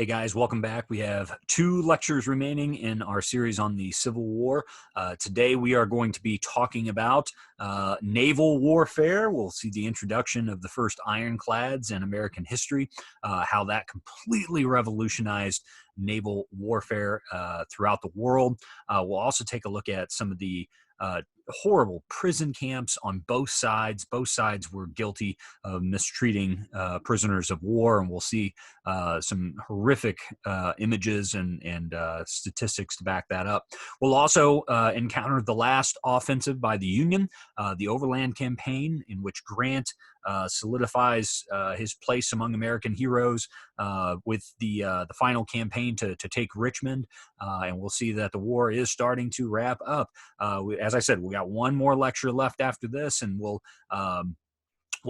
Hey guys, welcome back. We have 2 lectures remaining in our series on the Civil War. Today we are going to be talking about naval warfare. We'll see the introduction of the first ironclads in American history, how that completely revolutionized naval warfare throughout the world. We'll also take a look at some of the horrible prison camps on both sides. Both sides were guilty of mistreating prisoners of war, and we'll see some horrific images and statistics to back that up. We'll also encounter the last offensive by the Union, the Overland campaign, in which Grant solidifies his place among American heroes with the final campaign to take Richmond, and we'll see that the war is starting to wrap up. As I said, we got one more lecture left after this, and we'll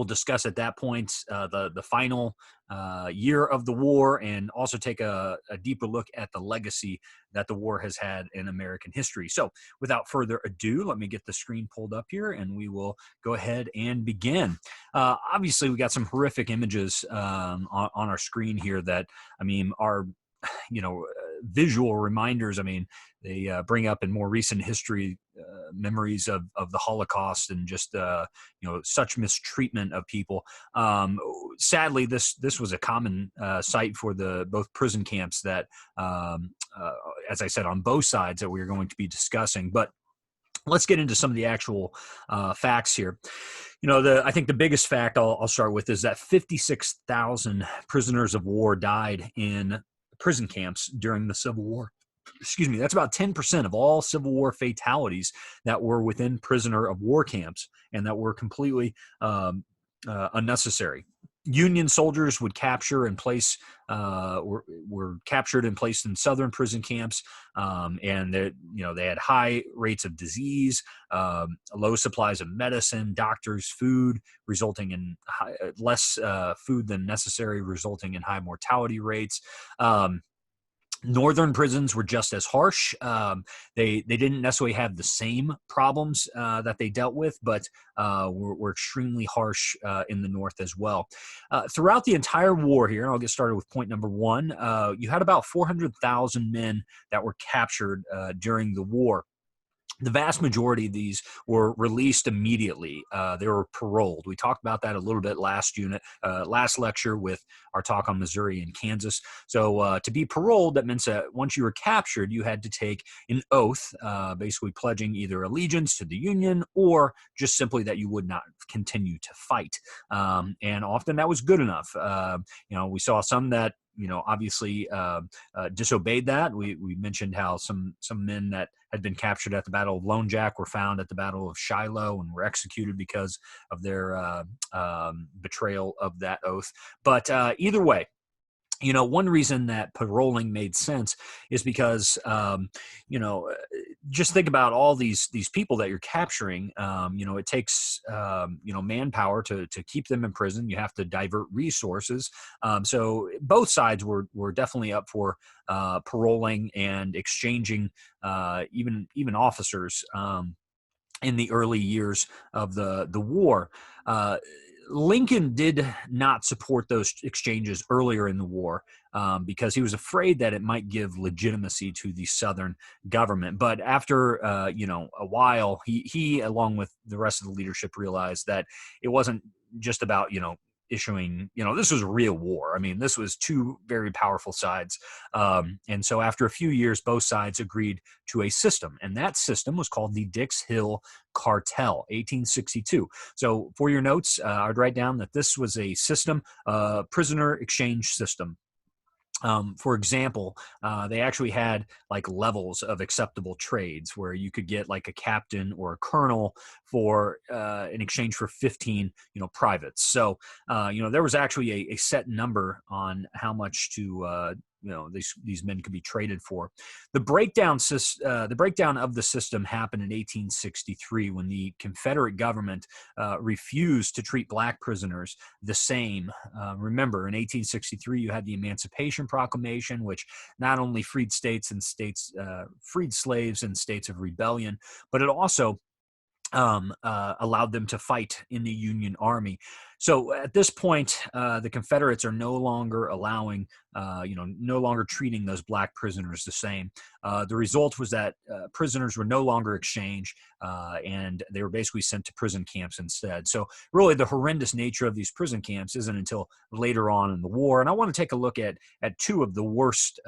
discuss at that point the final year of the war, and also take a deeper look at the legacy that the war has had in American history. So without further ado, let me get the screen pulled up here and we will go ahead and begin. Obviously, we got some horrific images on our screen here that, I mean, are visual reminders. I mean, they bring up in more recent history memories of the Holocaust and just such mistreatment of people. Sadly, this was a common sight for both prison camps that, as I said, on both sides that we are going to be discussing. But let's get into some of the actual facts here. I think the biggest fact I'll start with is that 56,000 prisoners of war died in prison camps during the Civil War. Excuse me, that's about 10% of all Civil War fatalities that were within prisoner of war camps and that were completely unnecessary. Union soldiers would capture and place were captured and placed in southern prison camps, and they had high rates of disease, low supplies of medicine, doctors, food, resulting in less food than necessary, resulting in high mortality rates. Northern prisons were just as harsh. They didn't necessarily have the same problems that they dealt with, but were extremely harsh in the North as well. Throughout the entire war here, and I'll get started with point number one, you had about 400,000 men that were captured during the war. The vast majority of these were released immediately. They were paroled. We talked about that a little bit last lecture with our talk on Missouri and Kansas. So to be paroled, that meant that once you were captured, you had to take an oath, basically pledging either allegiance to the Union or just simply that you would not continue to fight. And often that was good enough. We saw some that obviously disobeyed that. We mentioned how some men that had been captured at the Battle of Lone Jack were found at the Battle of Shiloh and were executed because of their betrayal of that oath. But either way, one reason that paroling made sense is because, just think about all these people that you're capturing. It takes, manpower to keep them in prison. You have to divert resources. So both sides were definitely up for paroling and exchanging even officers in the early years of the war. Lincoln did not support those exchanges earlier in the war because he was afraid that it might give legitimacy to the Southern government. But after, a while, he, along with the rest of the leadership, realized that it wasn't just about, issuing, this was a real war. I mean, this was two very powerful sides. And so after a few years, both sides agreed to a system. And that system was called the Dix Hill Cartel, 1862. So for your notes, I'd write down that this was a system, prisoner exchange system. For example, they actually had like levels of acceptable trades where you could get like a captain or a colonel for in exchange for 15, privates. So, there was actually a set number on how much to these men could be traded for. The breakdown of the system happened in 1863 when the Confederate government refused to treat black prisoners the same. Remember, in 1863, you had the Emancipation Proclamation, which not only freed freed slaves in states of rebellion, but it also allowed them to fight in the Union Army. So at this point, the Confederates are no longer allowing, no longer treating those black prisoners the same. The result was that prisoners were no longer exchanged, and they were basically sent to prison camps instead. So really, the horrendous nature of these prison camps isn't until later on in the war. And I want to take a look at two of the worst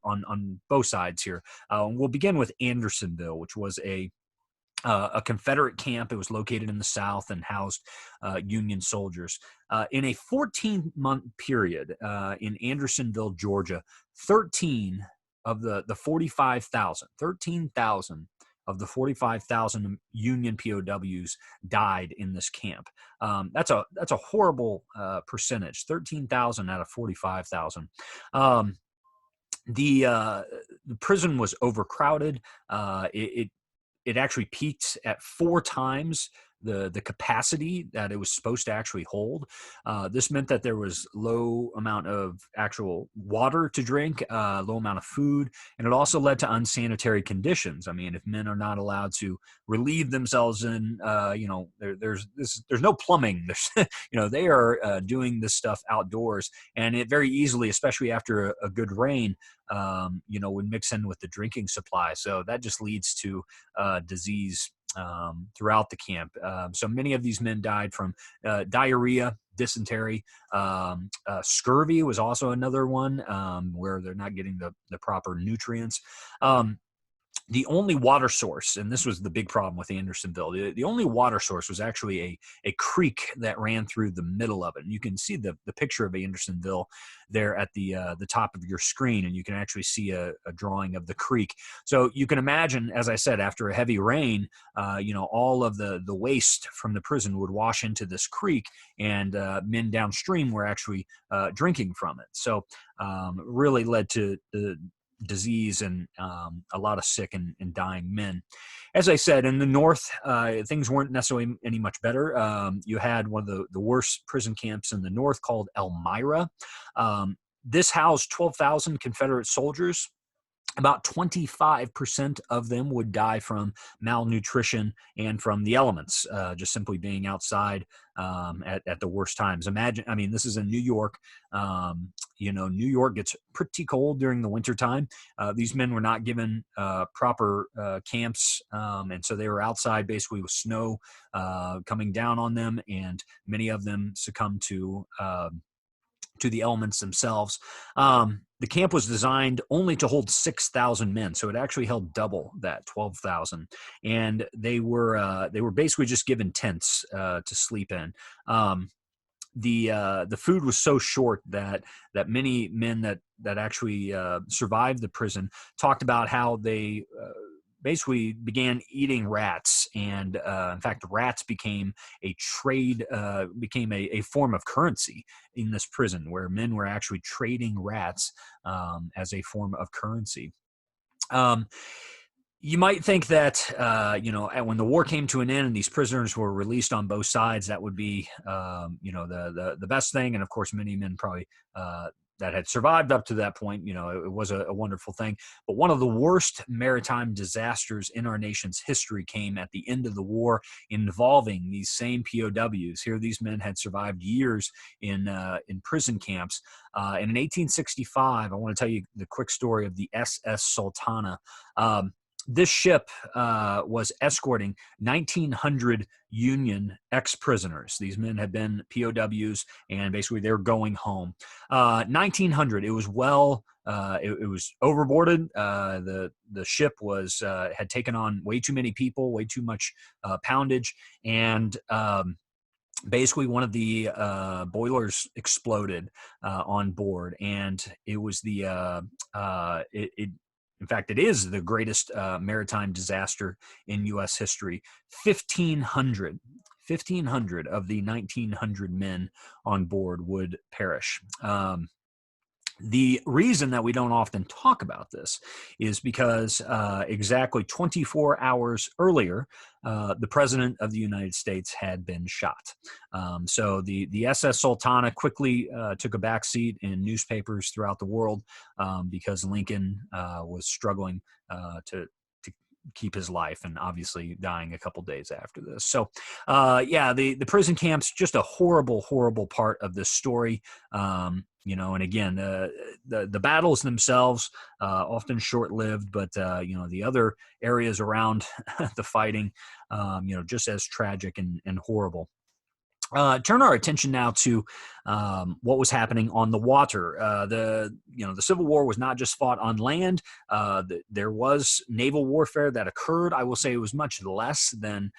on both sides here. We'll begin with Andersonville, which was a Confederate camp. It was located in the South and housed Union soldiers. In a 14-month period in Andersonville, Georgia, 13 of the 45,000, 13,000 of the 45,000 Union POWs died in this camp. That's a horrible percentage. 13,000 out of 45,000. The prison was overcrowded. It actually peaked at 4 times the capacity that it was supposed to actually hold. This meant that there was low amount of actual water to drink, low amount of food, and it also led to unsanitary conditions. I mean, if men are not allowed to relieve themselves in, there's no plumbing. There's, they are doing this stuff outdoors, and it very easily, especially after a good rain, would mix in with the drinking supply. So that just leads to disease throughout the camp. So many of these men died from diarrhea, dysentery. Scurvy was also another one where they're not getting the proper nutrients. The only water source, and this was the big problem with Andersonville, the only water source was actually a creek that ran through the middle of it. And you can see the picture of Andersonville there at the top of your screen, and you can actually see a drawing of the creek. So you can imagine, as I said, after a heavy rain, all of the waste from the prison would wash into this creek, and men downstream were actually drinking from it. So really led to the disease and a lot of sick and dying men. As I said, in the North, things weren't necessarily any much better. You had one of the worst prison camps in the North called Elmira. This housed 12,000 Confederate soldiers. About 25% of them would die from malnutrition and from the elements, just simply being outside at the worst times. Imagine, I mean, this is in New York. New York gets pretty cold during the wintertime. These men were not given proper camps, and so they were outside basically with snow coming down on them, and many of them succumbed to the elements themselves. The camp was designed only to hold 6,000 men, so it actually held double that, 12,000. And they were basically just given tents to sleep in. The food was so short that many men that actually survived the prison talked about how they basically began eating rats, and in fact, rats became a trade, became a form of currency in this prison, where men were actually trading rats as a form of currency. You might think that, when the war came to an end and these prisoners were released on both sides, that would be, the best thing. And of course, many men probably that had survived up to that point, it was a wonderful thing. But one of the worst maritime disasters in our nation's history came at the end of the war, involving these same POWs. Here, these men had survived years in prison camps. And in 1865, I want to tell you the quick story of the SS Sultana. This ship was escorting 1,900 Union ex-prisoners. These men had been POWs, and basically they were going home. 1,900. It was it was overboarded. The ship was had taken on way too many people, way too much poundage, and basically one of the boilers exploded on board, and it was in fact, it is the greatest maritime disaster in U.S. history. 1,500 of the 1,900 men on board would perish. The reason that we don't often talk about this is because exactly 24 hours earlier, the President of the United States had been shot. So the SS Sultana quickly took a backseat in newspapers throughout the world because Lincoln was struggling to keep his life, and obviously dying a couple days after this. So, yeah, the prison camps, just a horrible, horrible part of this story. And again, the battles themselves often short-lived, but the other areas around the fighting, just as tragic and horrible. Turn our attention now to what was happening on the water. The Civil War was not just fought on land. There was naval warfare that occurred. I will say it was much less than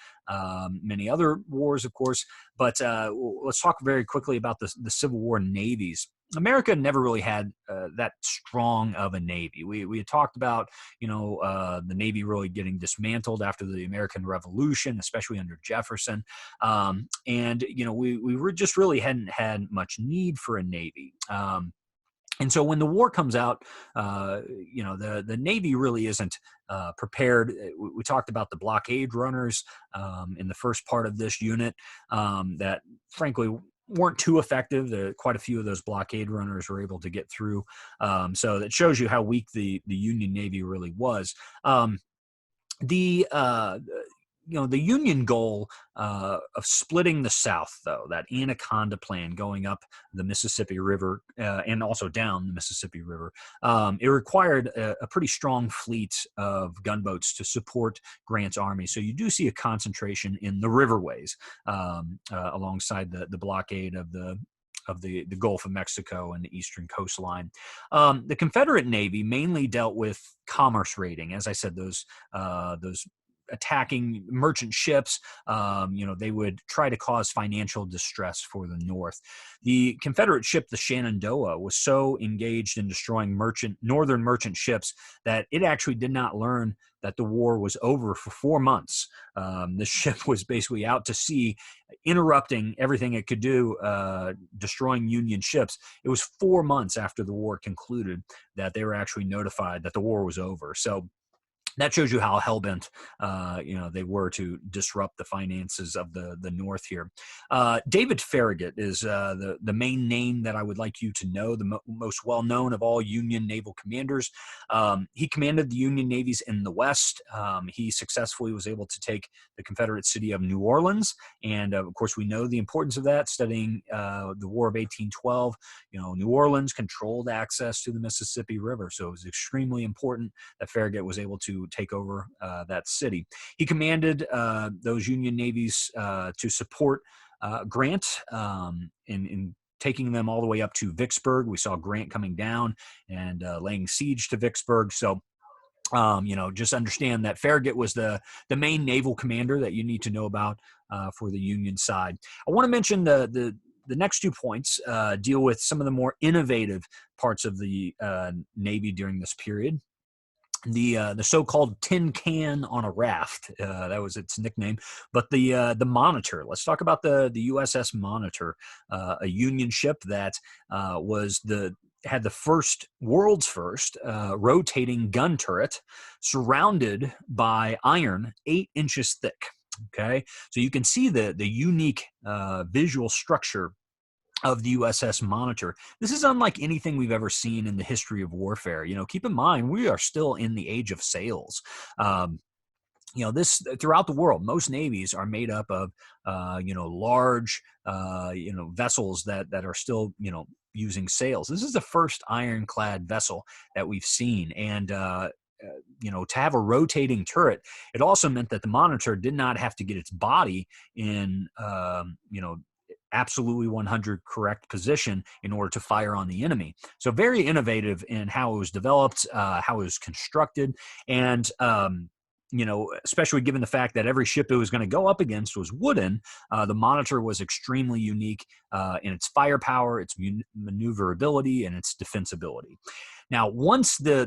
many other wars, of course. But let's talk very quickly about the Civil War navies. America never really had that strong of a navy. We had talked about the Navy really getting dismantled after the American Revolution, especially under Jefferson, and we were just really hadn't had much need for a Navy. And so when the war comes out, the Navy really isn't prepared. We talked about the blockade runners in the first part of this unit that, frankly, weren't too effective. Quite a few of those blockade runners were able to get through. So that shows you how weak the Union Navy really was. The Union goal of splitting the South, though, that Anaconda plan going up the Mississippi River and also down the Mississippi River, it required a pretty strong fleet of gunboats to support Grant's army. So you do see a concentration in the riverways alongside the blockade of the Gulf of Mexico and the eastern coastline. The Confederate Navy mainly dealt with commerce raiding. As I said, those attacking merchant ships, they would try to cause financial distress for the North. The Confederate ship, the Shenandoah, was so engaged in destroying northern merchant ships that it actually did not learn that the war was over for 4 months. The ship was basically out to sea, interrupting everything it could do, destroying Union ships. It was 4 months after the war concluded that they were actually notified that the war was over. So that shows you how hellbent, they were to disrupt the finances of the North here. David Farragut is the main name that I would like you to know, the most well-known of all Union naval commanders. He commanded the Union navies in the West. He successfully was able to take the Confederate city of New Orleans, and of course we know the importance of that, studying the War of 1812. New Orleans controlled access to the Mississippi River, so it was extremely important that Farragut was able to take over that city. He commanded those Union navies to support Grant in taking them all the way up to Vicksburg. We saw Grant coming down and laying siege to Vicksburg. So just understand that Farragut was the main naval commander that you need to know about for the Union side. I want to mention the next 2 points deal with some of the more innovative parts of the Navy during this period. The so-called tin can on a raft, that was its nickname. But the Monitor. Let's talk about the USS Monitor, a Union ship that had the world's first rotating gun turret surrounded by iron 8 inches thick. Okay, so you can see the unique visual structure of the USS Monitor. This is unlike anything we've ever seen in the history of warfare. Keep in mind, we are still in the age of sails. This throughout the world, most navies are made up of, large, vessels that are still, using sails. This is the first ironclad vessel that we've seen. And, to have a rotating turret, it also meant that the Monitor did not have to get its body in, absolutely 100 correct position in order to fire on the enemy. So very innovative in how it was developed, how it was constructed, and especially given the fact that every ship it was going to go up against was wooden, the Monitor was extremely unique in its firepower, its maneuverability, and its defensibility. Now, once the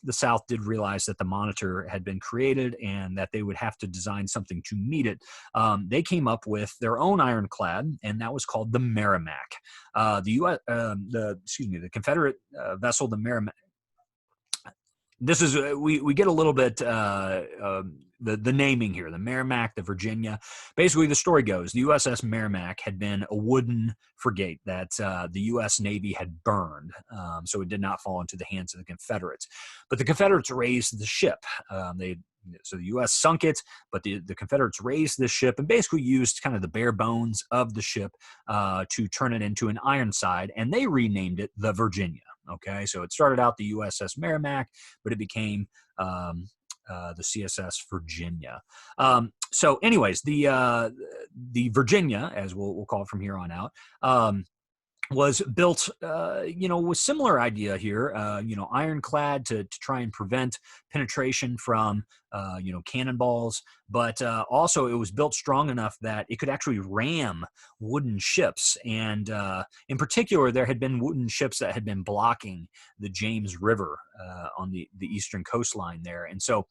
South did realize that the Monitor had been created and that they would have to design something to meet it, they came up with their own ironclad, and that was called the Merrimac. The Confederate vessel, the Merrimac. this is we get a little bit the naming here, the Merrimack, the Virginia. Basically, the story goes the USS Merrimack had been a wooden frigate that the U.S. Navy had burned, so it did not fall into the hands of the Confederates. But the Confederates raised the ship. So the U.S. sunk it, but the Confederates raised this ship and basically used kind of the bare bones of the ship to turn it into an Ironside, and they renamed it the Virginia. Okay, so it started out the USS Merrimack, but it became the CSS Virginia. So, anyways, the Virginia, as we'll call it from here on out, was built, with similar idea here, ironclad to try and prevent penetration from, cannonballs, but also it was built strong enough that it could actually ram wooden ships. And in particular, there had been wooden ships that had been blocking the James River on the eastern coastline there. And so,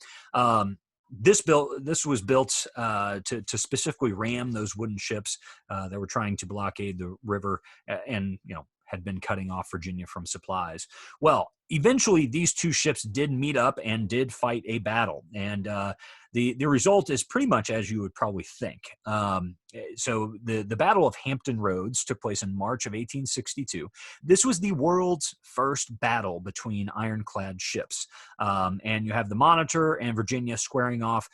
this was built to specifically ram those wooden ships that were trying to blockade the river and had been cutting off Virginia from supplies. Well, eventually these two ships did meet up and did fight a battle, and the result is pretty much as you would probably think. So the Battle of Hampton Roads took place in March of 1862. This was the world's first battle between ironclad ships, and you have the Monitor and Virginia squaring off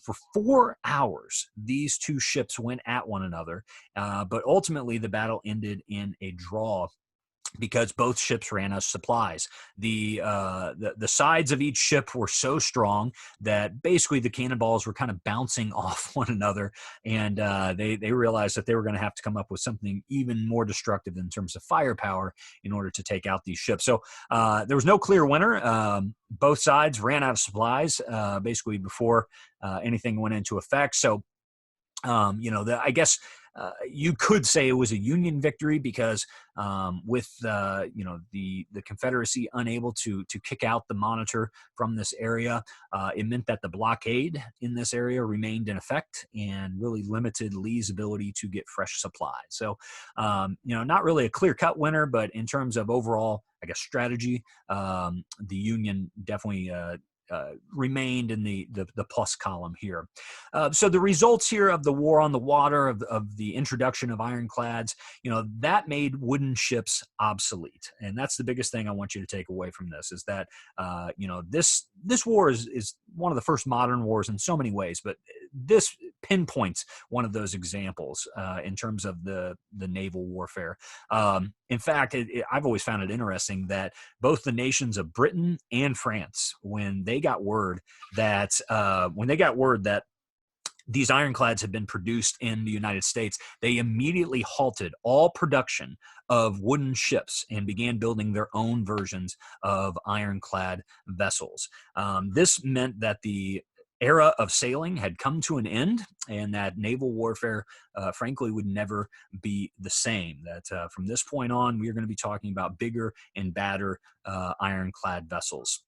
for 4 hours. These two ships went at one another, but ultimately the battle ended in a draw, because both ships ran out of supplies. The sides of each ship were so strong that basically the cannonballs were kind of bouncing off one another, and they realized that they were going to have to come up with something even more destructive in terms of firepower in order to take out these ships. So there was no clear winner. Both sides ran out of supplies basically before anything went into effect. So I guess you could say it was a Union victory, because with the Confederacy unable to kick out the Monitor from this area, it meant that the blockade in this area remained in effect and really limited Lee's ability to get fresh supplies. So not really a clear-cut winner, but in terms of overall, I guess, strategy, the Union definitely remained in the plus column here. So the results here of the war on the water, of the introduction of ironclads, that made wooden ships obsolete. And that's the biggest thing I want you to take away from this, is that, this war is one of the first modern wars in so many ways, but this pinpoints one of those examples in terms of the naval warfare. In fact, I've always found it interesting that both the nations of Britain and France, when they got word that these ironclads had been produced in the United States, they immediately halted all production of wooden ships and began building their own versions of ironclad vessels. This meant that the era of sailing had come to an end, and that naval warfare, frankly, would never be the same. That from this point on, we are going to be talking about bigger and badder ironclad vessels.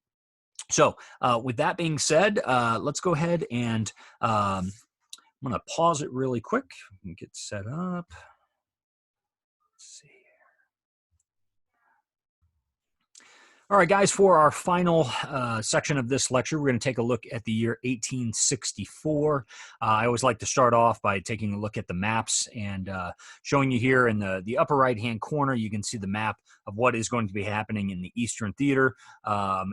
So with that being said, let's go ahead and I'm going to pause it really quick and get set up. Let's see. All right, guys, for our final section of this lecture, we're going to take a look at the year 1864. I always like to start off by taking a look at the maps and showing you here in the upper right-hand corner, you can see the map of what is going to be happening in the Eastern Theater.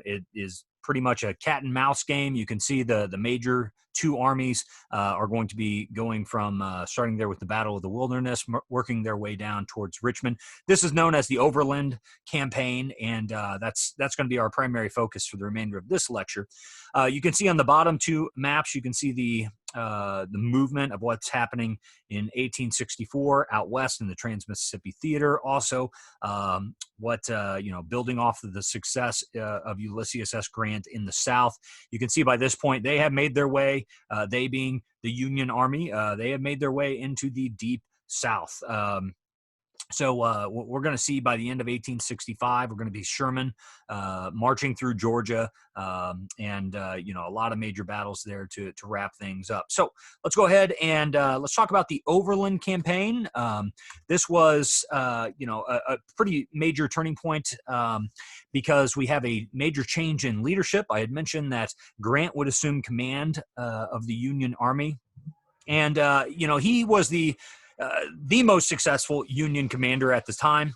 It is pretty much a cat and mouse game. You can see the major two armies are going to be going from starting there with the Battle of the Wilderness, working their way down towards Richmond. This is known as the Overland campaign, and that's going to be our primary focus for the remainder of this lecture. You can see on the bottom two maps, you can see the movement of what's happening in 1864 out west in the Trans-Mississippi Theater. Also, building off of the success of Ulysses S. Grant in the South. You can see by this point they have made their way, they being the Union Army, they have made their way into the deep South. So we're going to see by the end of 1865, we're going to be Sherman marching through Georgia, and a lot of major battles there to wrap things up. So let's go ahead and let's talk about the Overland campaign. This was a pretty major turning point, because we have a major change in leadership. I had mentioned that Grant would assume command of the Union Army, and he was the most successful Union commander at the time.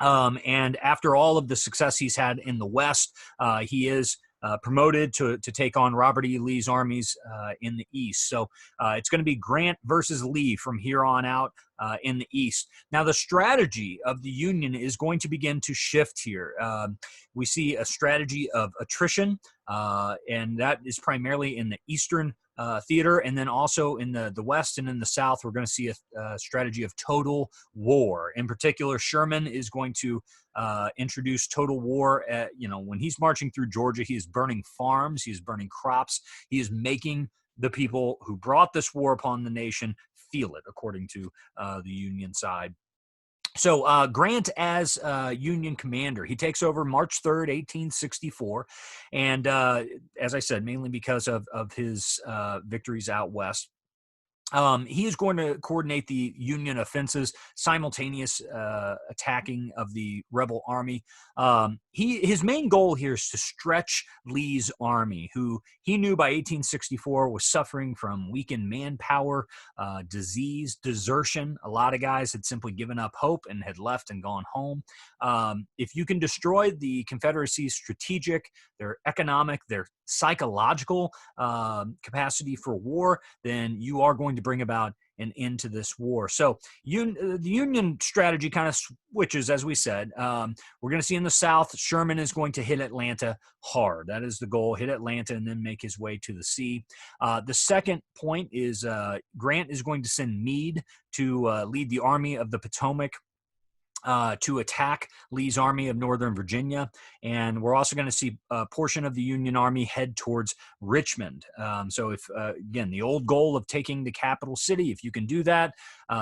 And after all of the success he's had in the West, he is promoted to take on Robert E. Lee's armies in the East. So it's going to be Grant versus Lee from here on out in the East. Now, the strategy of the Union is going to begin to shift here. We see a strategy of attrition, and that is primarily in the Eastern theater, and then also in the West and in the South, we're going to see a strategy of total war. In particular, Sherman is going to introduce total war. When he's marching through Georgia, he is burning farms, he is burning crops, he is making the people who brought this war upon the nation feel it, according to the Union side. So Grant, as Union commander, he takes over March 3rd, 1864. And as I said, mainly because of his victories out West. He is going to coordinate the Union offenses, simultaneous attacking of the rebel army. His main goal here is to stretch Lee's army, who he knew by 1864 was suffering from weakened manpower, disease, desertion. A lot of guys had simply given up hope and had left and gone home. If you can destroy the Confederacy's strategic, their economic, their psychological capacity for war, then you are going to bring about an end to this war. So the Union strategy kind of switches, as we said. We're going to see in the South, Sherman is going to hit Atlanta hard. That is the goal, hit Atlanta and then make his way to the sea. The second point is Grant is going to send Meade to lead the Army of the Potomac to attack Lee's Army of Northern Virginia. And we're also going to see a portion of the Union Army head towards Richmond. So if, again, the old goal of taking the capital city, if you can do that,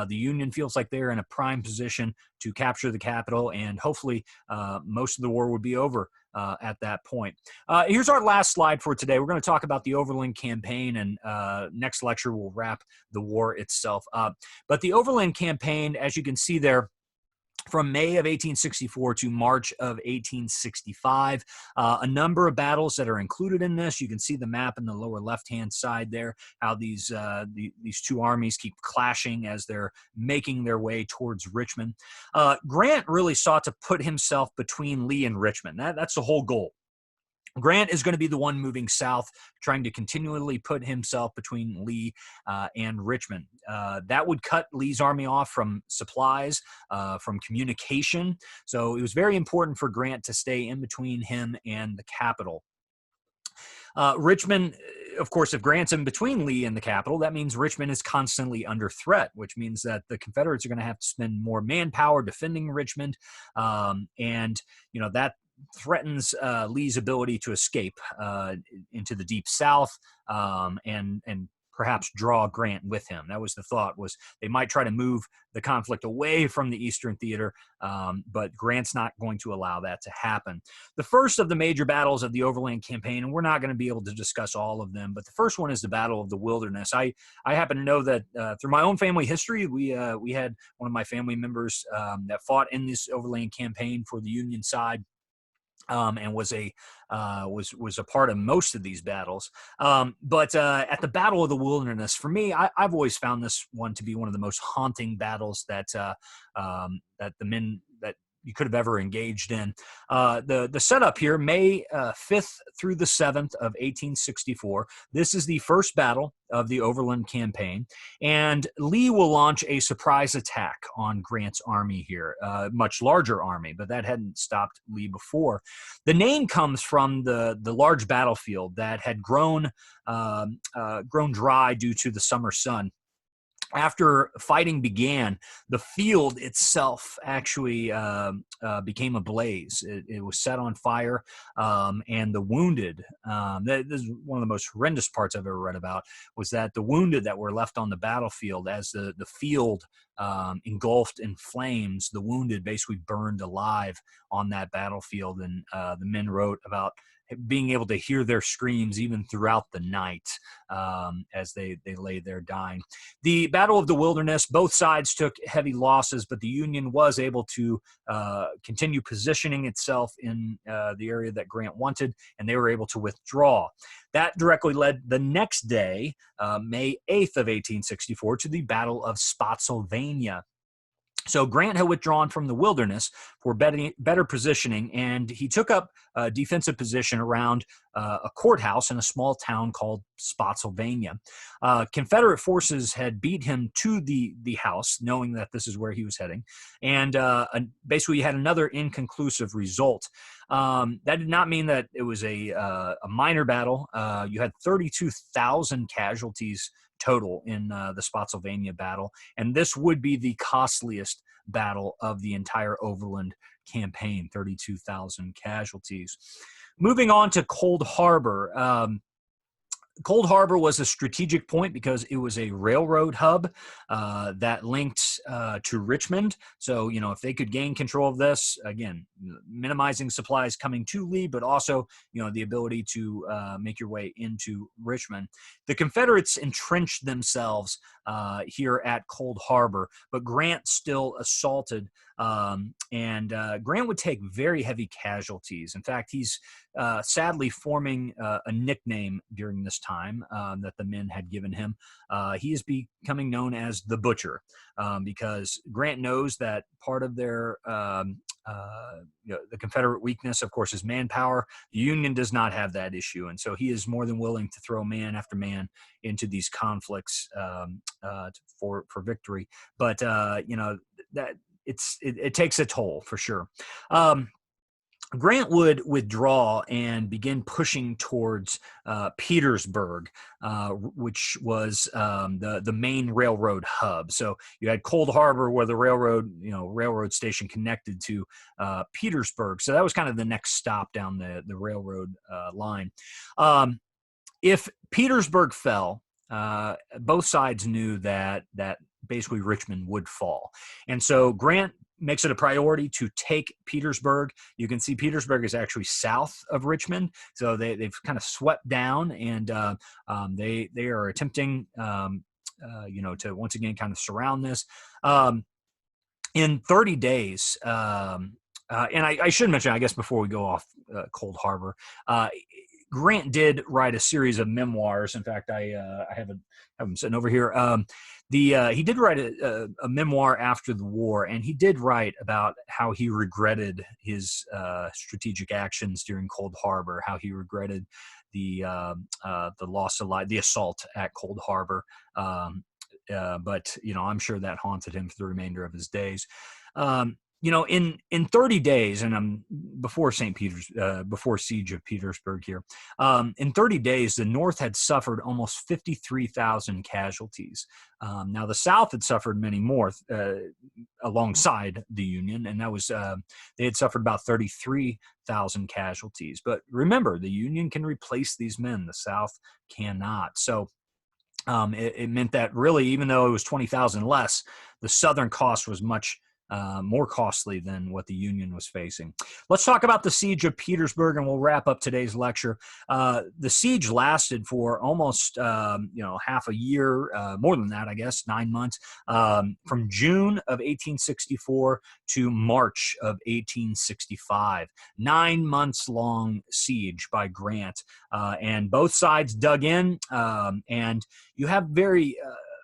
the Union feels like they're in a prime position to capture the capital, and hopefully most of the war would be over at that point. Here's our last slide for today. We're going to talk about the Overland campaign, and next lecture we'll wrap the war itself up. But the Overland campaign, as you can see there, from May of 1864 to March of 1865. A number of battles that are included in this. You can see the map in the lower left-hand side there, how these two armies keep clashing as they're making their way towards Richmond. Grant really sought to put himself between Lee and Richmond. That's the whole goal. Grant is going to be the one moving south, trying to continually put himself between Lee and Richmond. That would cut Lee's army off from supplies, from communication. So it was very important for Grant to stay in between him and the capital. Richmond, of course, if Grant's in between Lee and the capital, that means Richmond is constantly under threat, which means that the Confederates are going to have to spend more manpower defending Richmond. And that threatens Lee's ability to escape into the deep South and perhaps draw Grant with him. That was the thought, was they might try to move the conflict away from the Eastern theater, but Grant's not going to allow that to happen. The first of the major battles of the Overland campaign, and we're not going to be able to discuss all of them, but the first one is the Battle of the Wilderness. I happen to know that through my own family history, we had one of my family members that fought in this Overland campaign for the Union side. And was a part of most of these battles. But at the Battle of the Wilderness, for me, I've always found this one to be one of the most haunting battles that you could have ever engaged in. The setup here, May 5th through the 7th of 1864. This is the first battle of the Overland campaign, and Lee will launch a surprise attack on Grant's army here, a much larger army, but that hadn't stopped Lee before. The name comes from the large battlefield that had grown dry due to the summer sun. After fighting began, the field itself actually became ablaze. It was set on fire, and the wounded, this is one of the most horrendous parts I've ever read about, was that the wounded that were left on the battlefield as the field engulfed in flames. The wounded basically burned alive on that battlefield, and the men wrote about being able to hear their screams even throughout the night as they lay there dying. The Battle of the Wilderness, both sides took heavy losses, but the Union was able to continue positioning itself in the area that Grant wanted, and they were able to withdraw. That directly led the next day, May 8th of 1864, to the Battle of Spotsylvania. So Grant had withdrawn from the Wilderness for better positioning, and he took up a defensive position around a courthouse in a small town called Spotsylvania. Confederate forces had beat him to the house, knowing that this is where he was heading, and basically had another inconclusive result. That did not mean that it was a minor battle. You had 32,000 casualties total in the Spotsylvania battle, and this would be the costliest battle of the entire Overland campaign, 32,000 casualties. Moving on to Cold Harbor. Cold Harbor was a strategic point because it was a railroad hub that linked to Richmond. So, if they could gain control of this, again, minimizing supplies coming to Lee, but also, the ability to make your way into Richmond. The Confederates entrenched themselves here at Cold Harbor, but Grant still assaulted, and Grant would take very heavy casualties. In fact, he's sadly forming a nickname during this time that the men had given him. He is becoming known as the Butcher because Grant knows that part of their the Confederate weakness, of course, is manpower. The Union does not have that issue, and so he is more than willing to throw man after man into these conflicts for victory. But that it takes a toll for sure. Grant would withdraw and begin pushing towards Petersburg, which was the main railroad hub. So you had Cold Harbor, where the railroad station connected to Petersburg. So that was kind of the next stop down the railroad line. If Petersburg fell, both sides knew that basically Richmond would fall, and so Grant makes it a priority to take Petersburg. You can see Petersburg is actually south of Richmond, so they've kind of swept down, and they are attempting, to once again kind of surround this. In 30 days, and I should mention, I guess, before we go off Cold Harbor, Grant did write a series of memoirs. In fact, I have them sitting over here. He did write a memoir after the war, and he did write about how he regretted his strategic actions during Cold Harbor, how he regretted the loss of life, the assault at Cold Harbor. But I'm sure that haunted him for the remainder of his days. In 30 days, and I'm before before siege of Petersburg here, in 30 days, the North had suffered almost 53,000 casualties. Now the South had suffered many more alongside the Union, and that was they had suffered about 33,000 casualties. But remember, the Union can replace these men; the South cannot. So it meant that really, even though it was 20,000 less, the Southern cost was much more costly than what the Union was facing. Let's talk about the siege of Petersburg, and we'll wrap up today's lecture. The siege lasted for almost half a year, more than that, I guess, 9 months, from June of 1864 to March of 1865. 9 months long siege by Grant, and both sides dug in, and you have very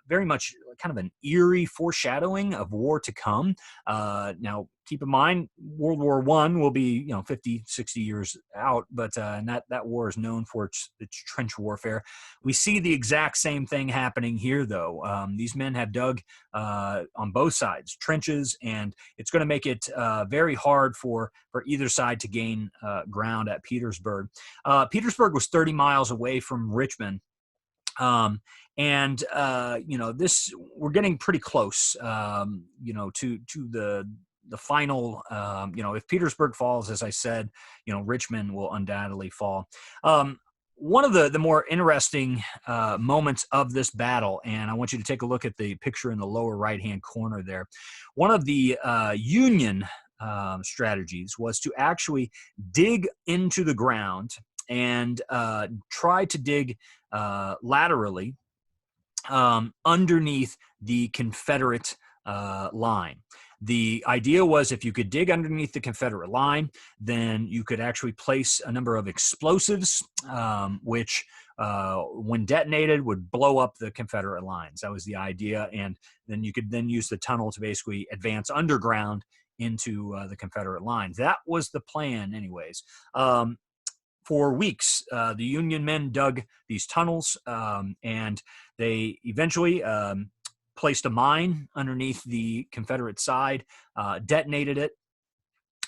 much kind of an eerie foreshadowing of war to come. Now, keep in mind, World War I will be 50, 60 years out, but and that war is known for its trench warfare. We see the exact same thing happening here, though. These men have dug on both sides trenches, and it's going to make it very hard for either side to gain ground at Petersburg. Petersburg was 30 miles away from Richmond. This, we're getting pretty close, to the final, if Petersburg falls, as I said, Richmond will undoubtedly fall. one of the more interesting moments of this battle, and I want you to take a look at the picture in the lower right-hand corner there. One of the Union strategies was to actually dig into the ground and try to dig laterally underneath the Confederate line. The idea was if you could dig underneath the Confederate line, then you could actually place a number of explosives, which, when detonated, would blow up the Confederate lines. That was the idea. And then you could then use the tunnel to basically advance underground into the Confederate lines. That was the plan anyways. For weeks, the Union men dug these tunnels, and they eventually placed a mine underneath the Confederate side, detonated it.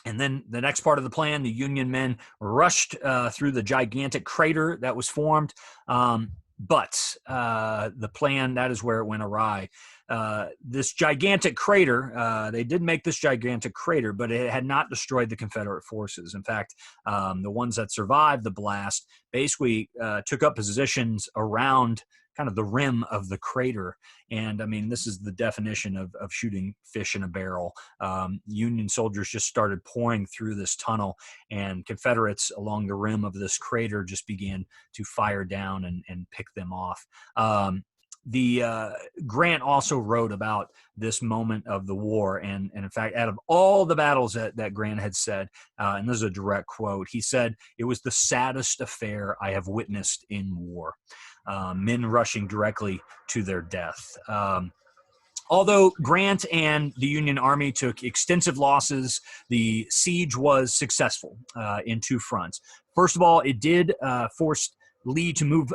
And then the next part of the plan, the Union men rushed through the gigantic crater that was formed. But the plan, that is where it went awry. This gigantic crater, they did make this gigantic crater, but it had not destroyed the Confederate forces. In fact, the ones that survived the blast basically took up positions around kind of the rim of the crater. And I mean, this is the definition of shooting fish in a barrel. Union soldiers just started pouring through this tunnel, and Confederates along the rim of this crater just began to fire down and pick them off. Grant also wrote about this moment of the war, and in fact, out of all the battles that Grant had said, and this is a direct quote, he said, "It was the saddest affair I have witnessed in war." Men rushing directly to their death. Although Grant and the Union Army took extensive losses, the siege was successful in two fronts. First of all, it did force Lee to move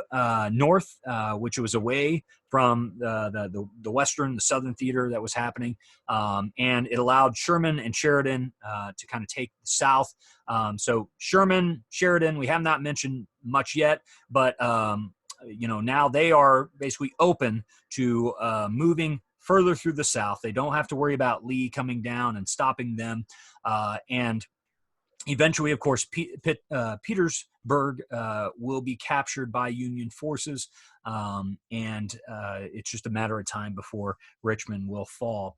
north, which was away from the western, the southern theater that was happening, and it allowed Sherman and Sheridan to kind of take the south. So Sherman, Sheridan, we have not mentioned much yet, but now they are basically open to moving further through the south. They don't have to worry about Lee coming down and stopping them, and eventually, of course, Petersburg will be captured by Union forces, and it's just a matter of time before Richmond will fall.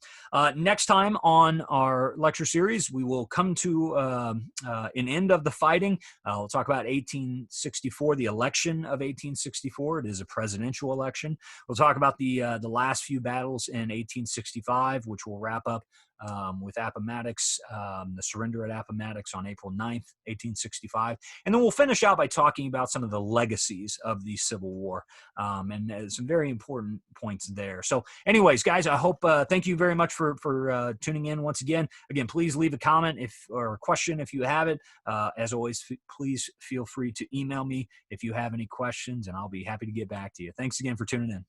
Next time on our lecture series, we will come to an end of the fighting. We'll talk about 1864, the election of 1864. It is a presidential election. We'll talk about the last few battles in 1865, which will wrap up with Appomattox, the surrender at Appomattox on April 9th, 1865. And then we'll finish out by talking about some of the legacies of the Civil War, and some very important points there. So anyways, guys, I hope, thank you very much for tuning in once again. Again, please leave a comment or a question if you have it. As always, please feel free to email me if you have any questions, and I'll be happy to get back to you. Thanks again for tuning in.